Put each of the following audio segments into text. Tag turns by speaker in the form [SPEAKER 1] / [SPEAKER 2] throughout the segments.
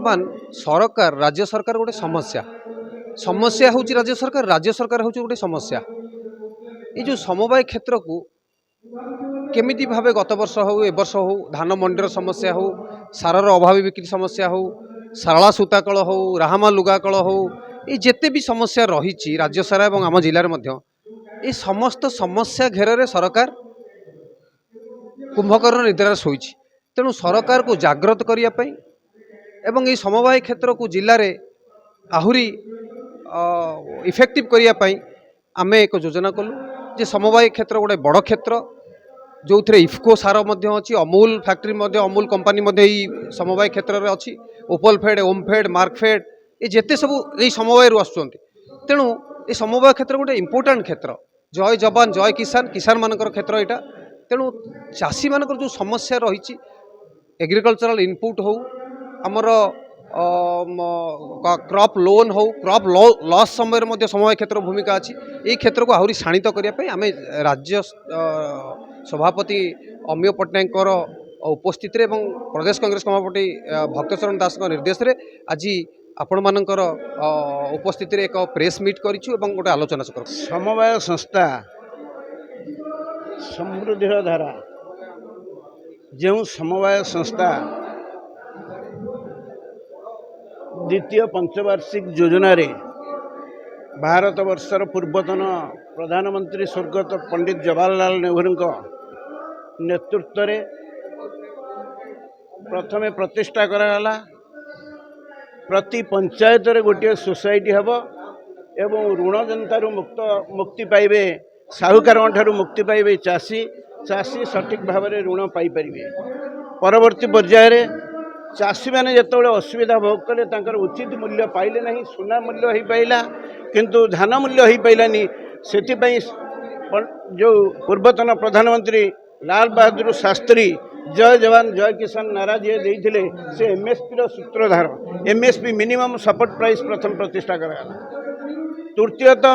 [SPEAKER 1] बर्तमान सरकार राज्य सरकार गोटे समस्या समस्या हूँ राज्य सरकार हूँ गोटे समस्या ये जो समवाय क्षेत्र को केमिति भावे गत वर्ष हो ए वर्ष हो धान मंडीर समस्या हो सारर अभावी बिक्री समस्या हो सारला सूता कल हो राहामा लुगा कल हो ये जिते भी समस्या रही राज्य सारा और आम जिले में ये समस्त समस्या घेर सरकार कुंभकर्ण निद्रा शोई तेणु सरकार को जागृत करने एवं ये समवाय क्षेत्र को जिले में आहुरी इफेक्टिव करने आमे एक योजना कलु जे समवाय क्षेत्र गोटे बड़ क्षेत्र जो थे इफ्को सार अच्छी अमूल फैक्ट्री अमूल कंपनी समवाय क्षेत्र में अच्छी ओपल फेड ओमफेड मार्कफेड ये जिते सब ये समवाय आसुँच तेणु ये समवाय क्षेत्र गोटे इम्पोर्टाट क्षेत्र जय जवान जय किसान किसान मानकर क्षेत्र यहाँ तेणु चाषी मानकर जो समस्या रही एग्रीकल्चरल इनपुट हो आमर क्रॉप लोन हो क्रॉप लॉस समय समवाय क्षेत्र भूमिका अच्छी ये क्षेत्र को आहरी शाणित करने आम राज्य सभापति अमीय पट्टनायक उपस्थित प्रदेश कांग्रेस सभापति भक्तचरण दास निर्देश में आज आपण मानकर उपस्थित एक प्रेस मीट करिछु एवं गोटे आलोचना कर
[SPEAKER 2] समवाय संस्था समृद्धि धारा जो समवाय संस्था द्वितीय पंचवार्षिक योजना रे भारत वर्षर पूर्वतन प्रधानमंत्री स्वर्गत पंडित जवाहरलाल नेहरू नेतृत्व रे प्रथमे प्रतिष्ठा करागला प्रति पंचायत रे गोटे सोसाइटी हब एवं ऋण जनतारू मुक्ति पाइबे साहूकार मुक्ति पाइबे चाषी चाषी सठिक भाव में ऋण पाइपर परवर्ती पर्यायर चाषी मैंने जिते असुविधा भोग कले उचित मूल्य पाइले नहीं सुना मूल्य हो पाइला किंतु धान मूल्य हो पाइलानी से जो पूर्वतन प्रधानमंत्री लाल बहादुर शास्त्री जय जवान जय किसान नारा जी देते से एमएसपी सूत्रधार एमएसपी मिनिमम सपोर्ट प्राइस प्रथम प्रतिष्ठा कराला तृतीयतः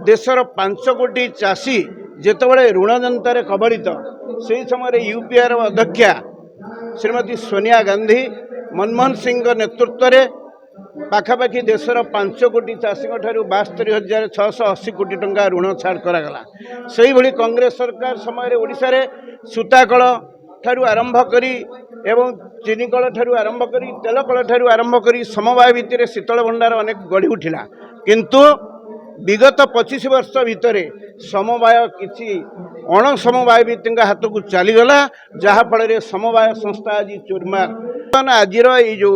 [SPEAKER 2] देशर 5 कोटी चाषी जितेबाला ऋण जनतार कबलित से समय यूपीआर अध्यक्षा श्रीमती सोनिया गांधी मनमोहन सिंह नेतृत्व में पाखापाखि देशर 5 कोटी चाषी 72,680 कोटी टंका ऋण छाड़ करागला से भली कांग्रेस सरकार समय ओडिशा रे सूताकल ठारू आरंभ करी एवं चीनी कल ठारू आरंभ करी तेल कल ठारू आरंभ करी समवाय भितर शीतल भंडार अनेक गढ़ी उठिला किंतु विगत 25 वर्ष भितर समवाय किसी अण समवाय भित्तिक हाथ को चलीगला जहाँफल समवाय संस्था आज चूरमार आज जो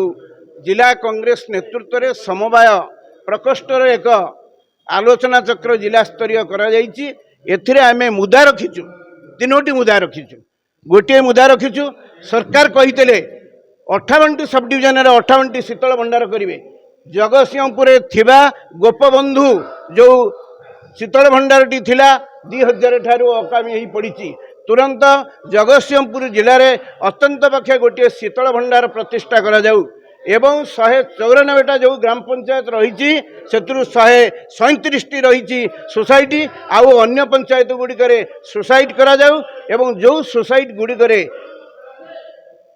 [SPEAKER 2] जिला कांग्रेस नेतृत्व में समवाय प्रकोष्ठर एक आलोचना चक्र जिला स्तरीय करें मुदा रखीचु 3टी मुदा रखीचु गोटे मुदा रखीचु सरकार कही 58टी सब डिविजन 58टी शीतल भंडार करेंगे जगतसिंहपुर थिबा गोपबंधु जो शीतल भंडारटी थिला 2000 ठारू अकामी हो पड़ी तुरंत जगतसिंहपुर जिले में अत्यंत पक्षे गोटे शीतल भंडार प्रतिष्ठा करा जाऊ एवं 194टा जो ग्राम पंचायत रही से 137टी रही सोसाइटी आउ अन्य पंचायत गुड़िक सोसाइट करा जाऊ एवं जो सोसाइट गुड़िक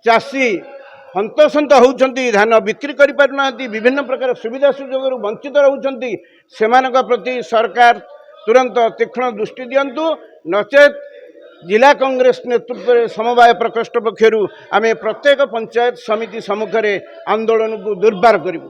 [SPEAKER 2] चाषी हंतसंत होती धान बिक्री करना विभिन्न प्रकार सुविधा सुजोग वंचित रोचंती से प्रति सरकार तुरंत तीक्ष्ण दृष्टि दिंतु नचेत जिला कांग्रेस नेतृत्व में समवाय प्रकोष्ठ पक्षर आम प्रत्येक पंचायत समिति सम्मुखें आंदोलन को दुर्बार करूँ।